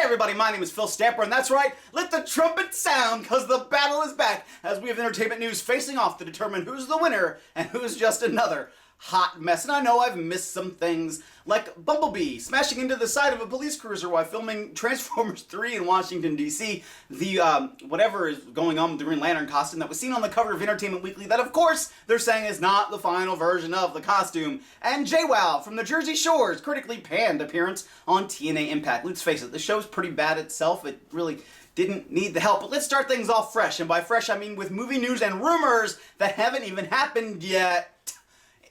Hey everybody, my name is Phil Stamper, and that's right, let the trumpet sound, because the battle is back, as we have entertainment news facing off to determine who's the winner and who's just another hot mess. And I know I've missed some things, like Bumblebee smashing into the side of a police cruiser while filming Transformers 3 in Washington, D.C., the, whatever is going on with the Green Lantern costume that was seen on the cover of Entertainment Weekly that, of course, they're saying is not the final version of the costume, and JWoww from the Jersey Shore's critically panned appearance on TNA Impact. Let's face it, the show's pretty bad itself. It really didn't need the help. But let's start things off fresh, and by fresh I mean with movie news and rumors that haven't even happened yet,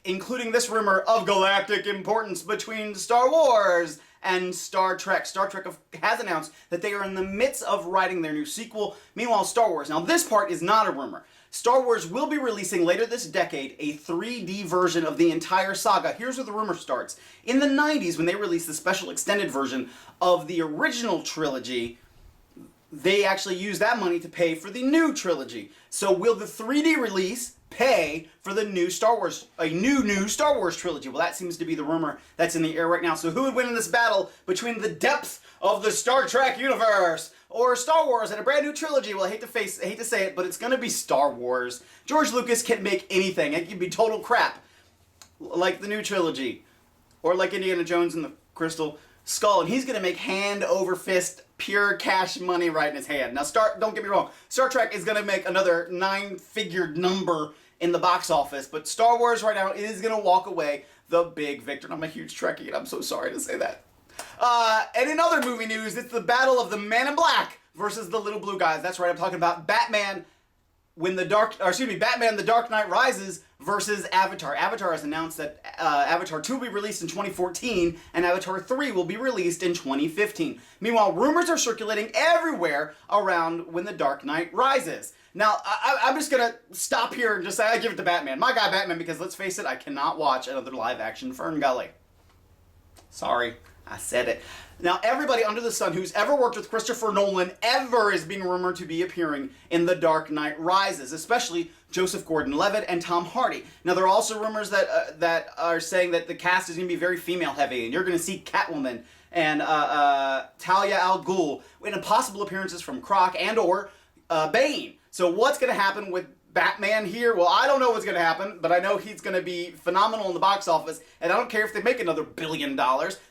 including this rumor of galactic importance between Star Wars and Star Trek. Star Trek has announced that they are in the midst of writing their new sequel. Meanwhile, Star Wars. Now, this part is not a rumor. Star Wars will be releasing later this decade a 3D version of the entire saga. Here's where the rumor starts. In the 90s, when they released the special extended version of the original trilogy, they actually used that money to pay for the new trilogy. So will the 3D release pay for the new Star Wars, a new Star Wars trilogy? Well, that seems to be the rumor that's in the air right now. So who would win in this battle between the depths of the Star Trek universe or Star Wars and a brand new trilogy? Well, I hate to say it, but it's gonna be Star Wars. George Lucas can make anything. It can be total crap, like the new trilogy, or like Indiana Jones and the Crystal Skull, and he's gonna make hand over fist pure cash money right in his hand. Now, don't get me wrong, Star Trek is gonna make another 9-figure number in the box office, but Star Wars right now is gonna walk away the big victor. And I'm a huge Trekkie, and I'm so sorry to say that. And in other movie news, it's the battle of the Man in Black versus the Little Blue Guys. That's right, I'm talking about Batman The Dark Knight Rises versus Avatar. Avatar has announced that Avatar 2 will be released in 2014 and Avatar 3 will be released in 2015. Meanwhile, rumors are circulating everywhere around When the Dark Knight Rises. Now, I'm just going to stop here and just say I give it to Batman. My guy Batman, because let's face it, I cannot watch another live-action Fern Gully. Sorry, I said it. Now, everybody under the sun who's ever worked with Christopher Nolan ever is being rumored to be appearing in The Dark Knight Rises, especially Joseph Gordon-Levitt and Tom Hardy. Now, there are also rumors that are saying that the cast is going to be very female-heavy, and you're going to see Catwoman and Talia al Ghul in possible appearances from Croc and or Bane. So what's going to happen with Batman here? Well, I don't know what's going to happen, but I know he's going to be phenomenal in the box office, and I don't care if they make another $1 billion.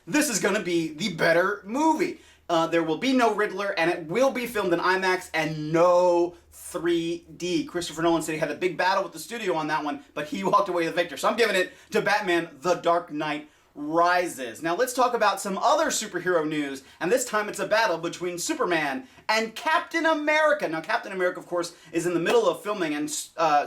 This is going to be the better movie. There will be no Riddler, and it will be filmed in IMAX and no 3D. Christopher Nolan said he had a big battle with the studio on that one, but he walked away the victor. So I'm giving it to Batman: The Dark Knight Rises. Now let's talk about some other superhero news, and this time it's a battle between Superman and Captain America. Now, Captain America, of course, is in the middle of filming, and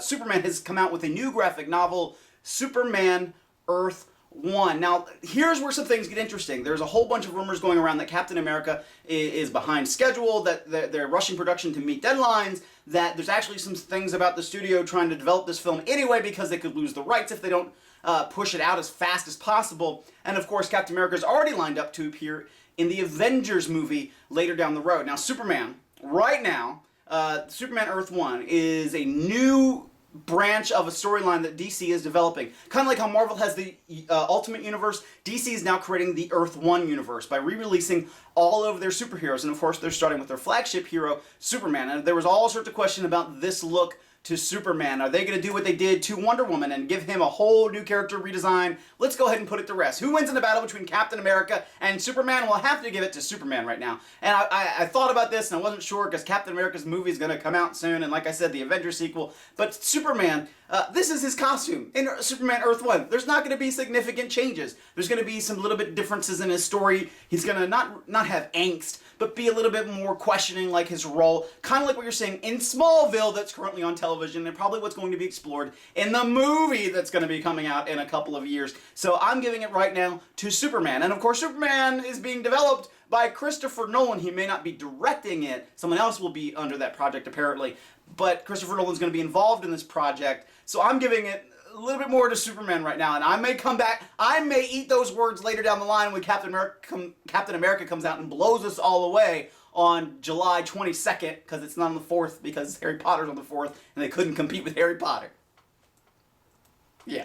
Superman has come out with a new graphic novel, Superman Earth 1. Now, here's where some things get interesting. There's a whole bunch of rumors going around that Captain America is behind schedule, that they're rushing production to meet deadlines, that there's actually some things about the studio trying to develop this film anyway because they could lose the rights if they don't push it out as fast as possible. And of course, Captain America is already lined up to appear in the Avengers movie later down the road. Now, Superman, right now, Superman Earth 1 is a new branch of a storyline that DC is developing. Kind of like how Marvel has the Ultimate Universe, DC is now creating the Earth 1 universe by re-releasing all of their superheroes. And of course, they're starting with their flagship hero, Superman. And there was all sorts of question about this look to Superman. Are they going to do what they did to Wonder Woman and give him a whole new character redesign? Let's go ahead and put it to rest. Who wins in the battle between Captain America and Superman? Well, I have to give it to Superman right now. And I thought about this and I wasn't sure because Captain America's movie is going to come out soon, and like I said, the Avengers sequel. But Superman, this is his costume in Superman Earth 1. There's not going to be significant changes. There's going to be some little bit differences in his story. He's going to not have angst, but be a little bit more questioning like his role. Kind of like what you're seeing in Smallville that's currently on television, and probably what's going to be explored in the movie that's going to be coming out in a couple of years. So I'm giving it right now to Superman. And of course, Superman is being developed by Christopher Nolan. He may not be directing it. Someone else will be under that project apparently. But Christopher Nolan's going to be involved in this project. So I'm giving it a little bit more to Superman right now. And I may come back. I may eat those words later down the line when Captain America comes out and blows us all away on July 22nd, because it's not on the 4th, because Harry Potter's on the 4th, and they couldn't compete with Harry Potter. Yeah.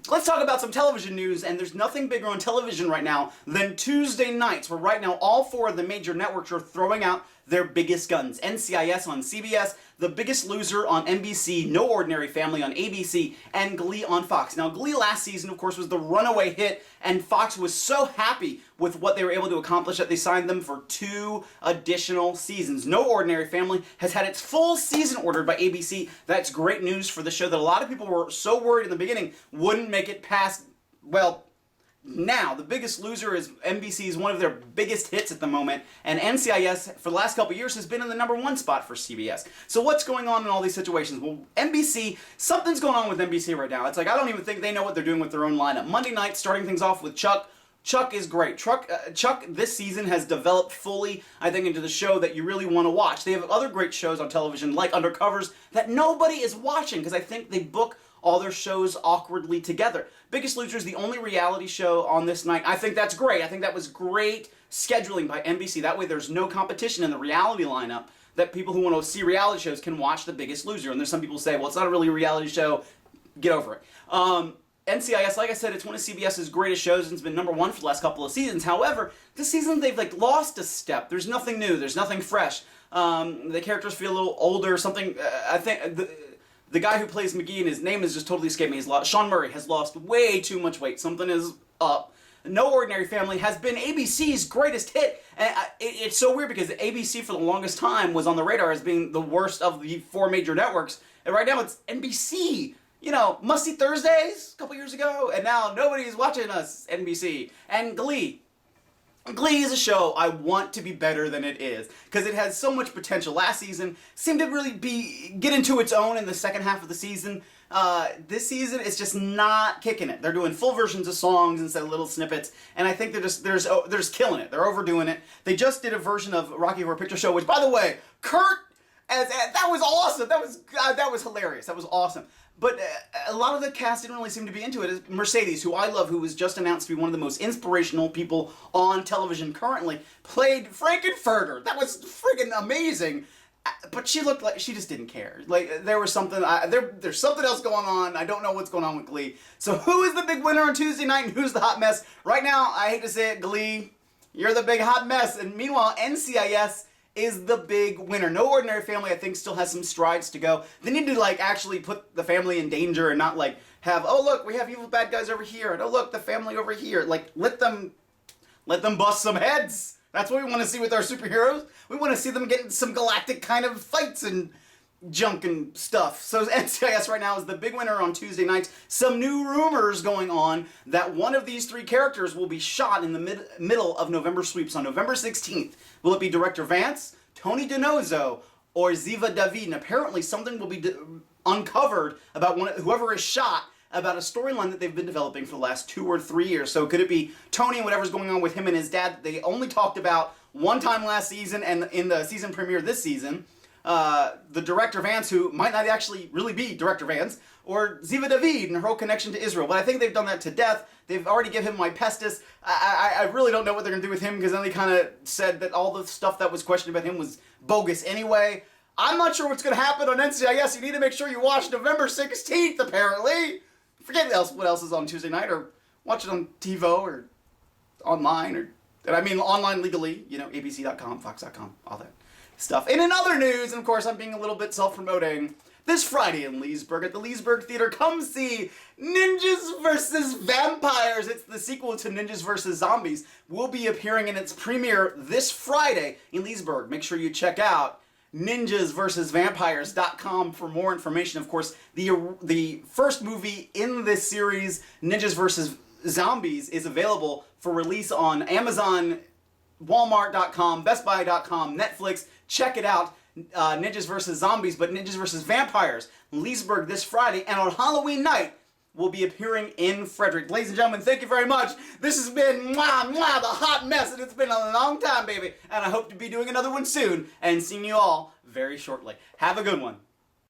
Let's talk about some television news, and there's nothing bigger on television right now than Tuesday nights, where right now all 4 of the major networks are throwing out their biggest guns. NCIS on CBS, The Biggest Loser on NBC, No Ordinary Family on ABC, and Glee on Fox. Now, Glee last season, of course, was the runaway hit, and Fox was so happy with what they were able to accomplish that they signed them for 2 additional seasons. No Ordinary Family has had its full season ordered by ABC. That's great news for the show that a lot of people were so worried in the beginning wouldn't make it past, well, now. The Biggest Loser is NBC's one of their biggest hits at the moment, and NCIS for the last couple years has been in the #1 spot for CBS. So what's going on in all these situations? Well, NBC, something's going on with NBC right now. It's like I don't even think they know what they're doing with their own lineup. Monday night, starting things off with Chuck. Chuck is great. Chuck this season has developed fully, I think, into the show that you really want to watch. They have other great shows on television like Undercovers that nobody is watching because I think they book all their shows awkwardly together. Biggest Loser is the only reality show on this night. I think that's great. I think that was great scheduling by NBC. That way there's no competition in the reality lineup, that people who want to see reality shows can watch The Biggest Loser. And there's some people say, well, it's not really a reality show. Get over it. NCIS, like I said, it's one of CBS's greatest shows and it's been #1 for the last couple of seasons. However, this season they've lost a step. There's nothing new. There's nothing fresh. The characters feel a little older. Something, I think... The guy who plays McGee, and his name is just totally escaped me. Sean Murray has lost way too much weight. Something is up. No Ordinary Family has been ABC's greatest hit. And it's so weird because ABC for the longest time was on the radar as being the worst of the 4 major networks. And right now it's NBC. You know, Must See Thursdays a couple years ago. And now nobody's watching us, NBC. And Glee. Glee is a show I want to be better than it is because it has so much potential. Last season seemed to really get into its own in the second half of the season. This season it's just not kicking it. They're doing full versions of songs instead of little snippets, and I think they're just killing it. They're overdoing it. They just did a version of Rocky Horror Picture Show, which, by the way, Kurt that was awesome. That was hilarious. That was awesome. But a lot of the cast didn't really seem to be into it. Mercedes, who I love, who was just announced to be one of the most inspirational people on television currently, played Frankenfurter. That was friggin' amazing. But she looked like she just didn't care. Like there was something. There's something else going on. I don't know what's going on with Glee. So who is the big winner on Tuesday night and who's the hot mess? Right now, I hate to say it, Glee, you're the big hot mess. And meanwhile, NCIS is the big winner. No Ordinary Family, I think, still has some strides to go. They need to actually put the family in danger and not have, oh look, we have evil bad guys over here, and oh look, the family over here. Let them bust some heads. That's what we want to see with our superheroes. We want to see them getting some galactic kind of fights and junk and stuff. So NCIS right now is the big winner on Tuesday nights. Some new rumors going on that one of these 3 characters will be shot in the middle of November sweeps on November 16th. Will it be Director Vance, Tony DiNozzo, or Ziva David? And apparently something will be uncovered about whoever is shot about a storyline that they've been developing for the last 2 or 3 years. So could it be Tony and whatever's going on with him and his dad? They only talked about one time last season and in the season premiere this season. The Director Vance, who might not actually really be Director Vance, or Ziva David and her whole connection to Israel. But I think they've done that to death. They've already given him my pestis. I really don't know what they're going to do with him because then they kind of said that all the stuff that was questioned about him was bogus anyway. I'm not sure what's going to happen on NCIS. You need to make sure you watch November 16th, apparently. Forget what else is on Tuesday night, or watch it on TiVo or online, online legally, abc.com, fox.com, all that stuff. And in other news, and of course I'm being a little bit self-promoting, this Friday in Leesburg at the Leesburg Theater, come see Ninjas vs. Vampires. It's the sequel to Ninjas vs. Zombies. Will be appearing in its premiere this Friday in Leesburg. Make sure you check out ninjasversusvampires.com for more information. Of course, the first movie in this series, Ninjas vs. Zombies, is available for release on Amazon, Walmart.com, BestBuy.com, Netflix. Check it out. Ninjas vs. Zombies, but Ninjas vs. Vampires, Leesburg this Friday, and on Halloween night will be appearing in Frederick. Ladies and gentlemen, thank you very much. This has been the hot mess, and it's been a long time, baby, and I hope to be doing another one soon and seeing you all very shortly. Have a good one.